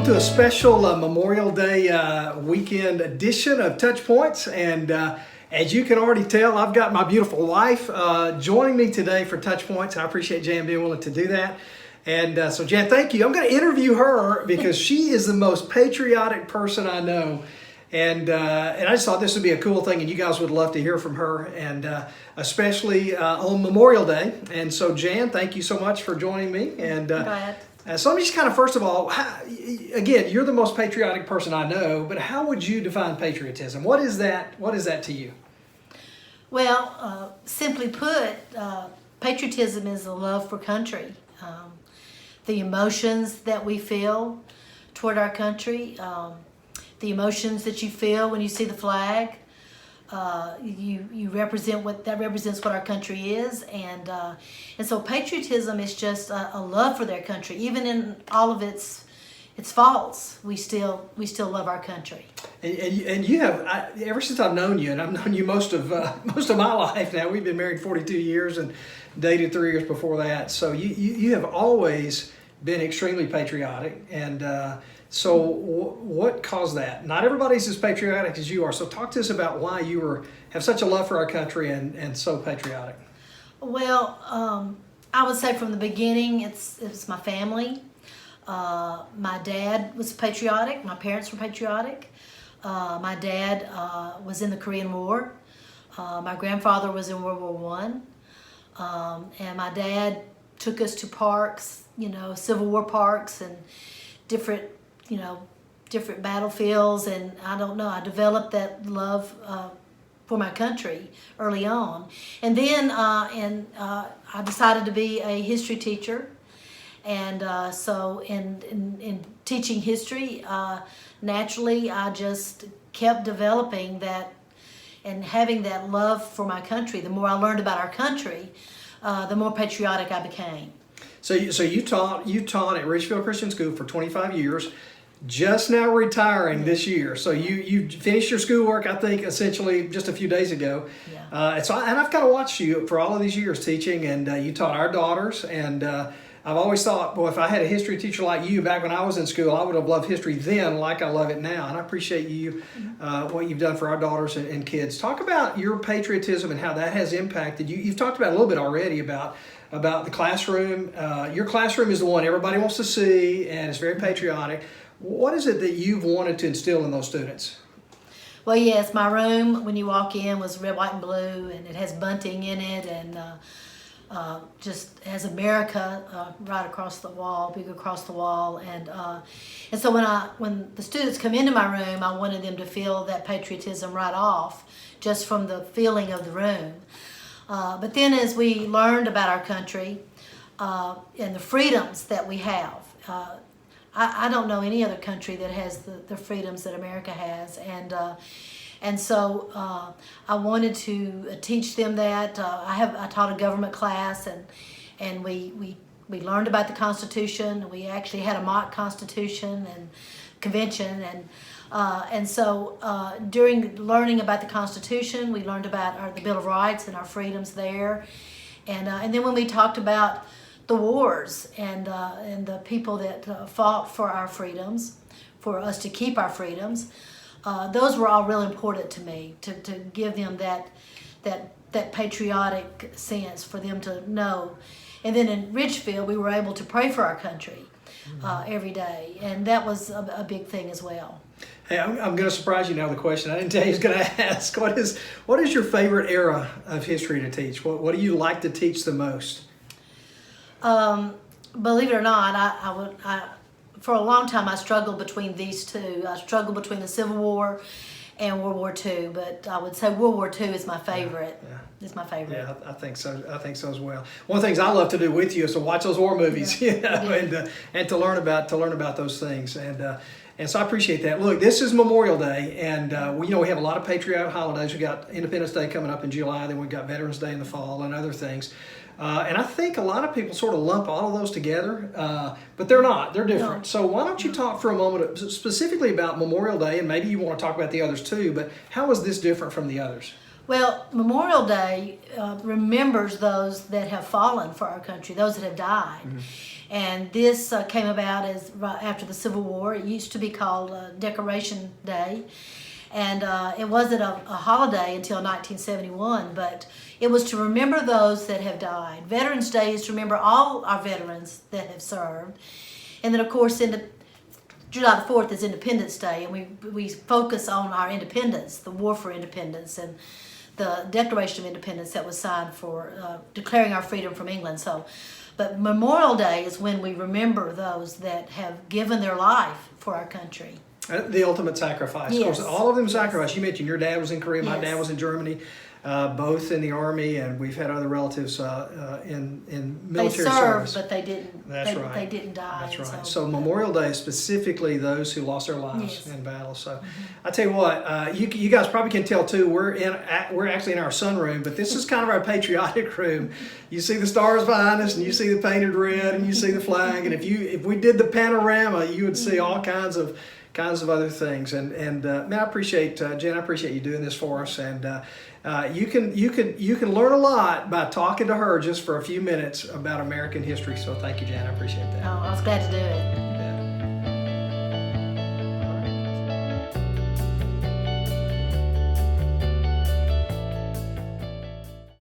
welcome to a special Memorial Day weekend edition of Touch Points. And as you can already tell, I've got my beautiful wife joining me today for Touch Points. I appreciate Jan being willing to do that. And so Jan, thank you. I'm going to interview her because she is the most patriotic person I know. And I just thought this would be a cool thing, and you guys would love to hear from her, and especially on Memorial Day. And so Jan, thank you so much for joining me. And Go ahead. so let me just kind of, first of all, again, you're the most patriotic person I know, but how would you define patriotism? What is that? What is that to you? Well, simply put, patriotism is a love for country. The emotions that we feel toward our country, the emotions that you feel when you see the flag, you represent that represents what our country is, and so patriotism is just a love for their country. Even in all of its faults, we still love our country. And you have, ever since I've known you, and I've known you most of my life now. We've been married 42 years and dated 3 years before that. So you have always been extremely patriotic, and so what caused that? Not everybody's as patriotic as you are. So talk to us about why you have such a love for our country and so patriotic. Well, I would say from the beginning, it's my family. My dad was patriotic. My parents were patriotic. My dad was in the Korean War. My grandfather was in World War I. And my dad took us to parks, Civil War parks and different battlefields. And I developed that love for my country early on. And then I decided to be a history teacher. And so in teaching history, naturally I just kept developing that and having that love for my country. The more I learned about our country, the more patriotic I became. So you taught at Ridgefield Christian School for 25 years, just now retiring this year. So you finished your schoolwork, I think, essentially just a few days ago. Yeah. And I've kind of watched you for all of these years teaching, and you taught our daughters, and I've always thought, boy, if I had a history teacher like you back when I was in school, I would have loved history then like I love it now. And I appreciate you, what you've done for our daughters and kids. Talk about your patriotism and how that has impacted you. You've talked about a little bit already about the classroom. Your classroom is the one everybody wants to see, and it's very patriotic. What is it that you've wanted to instill in those students? Well, yes, my room, when you walk in, was red, white, and blue, and it has bunting in it, and just has America right across the wall, big across the wall. And so when the students come into my room, I wanted them to feel that patriotism right off, just from the feeling of the room. But then as we learned about our country and the freedoms that we have, I don't know any other country that has the freedoms that America has, and so I wanted to teach them that. I taught a government class, and we learned about the Constitution. We actually had a mock Constitution and convention, and so during learning about the Constitution, we learned about the Bill of Rights and our freedoms there, and then when we talked about the wars and the people that fought for our freedoms, for us to keep our freedoms, those were all real important to me, to give them that patriotic sense, for them to know. And then in Ridgefield, we were able to pray for our country every day, and that was a big thing as well. Hey, I'm going to surprise you now with a question I didn't tell you I was going to ask. What is your favorite era of history to teach? What do you like to teach the most? Believe it or not, for a long time I struggled between these two. I struggled between the Civil War and World War II, but I would say World War II is my favorite. Yeah. It's my favorite. Yeah, I think so. I think so as well. One of the things I love to do with you is to watch those war movies, Yeah. and to learn about those things. And so I appreciate that. Look, this is Memorial Day, and we have a lot of patriotic holidays. We got Independence Day coming up in July, then we've got Veterans Day in the fall, and other things. And I think a lot of people sort of lump all of those together, but they're not. They're different. No. So why don't you talk for a moment specifically about Memorial Day, and maybe you want to talk about the others too, but how is this different from the others? Well, Memorial Day remembers those that have fallen for our country, those that have died. And this came about as right after the Civil War. It used to be called Decoration Day. And it wasn't a holiday until 1971, but it was to remember those that have died. Veterans Day is to remember all our veterans that have served. And then, of course, July the 4th is Independence Day, and we focus on our independence, the war for independence, and the Declaration of Independence that was signed for declaring our freedom from England. But Memorial Day is when we remember those that have given their life for our country. The ultimate sacrifice. Yes. Of course, all of them sacrificed. You mentioned your dad was in Korea, my Yes. dad was in Germany, both in the Army, and we've had other relatives in They military served, service. but they didn't. That's right. They didn't die. That's and right. So Memorial Day is specifically those who lost their lives Yes. in battle. So I tell you what, you guys probably can tell too. We're actually in our sunroom, but this is kind of our patriotic room. You see the stars behind us, and you see the painted red, and you see the flag. And if we did the panorama, you would see all kinds of other things. And man, I appreciate Jen. I appreciate you doing this for us. And you can learn a lot by talking to her just for a few minutes about American history. So thank you, Jen. I appreciate that. I was glad to do it.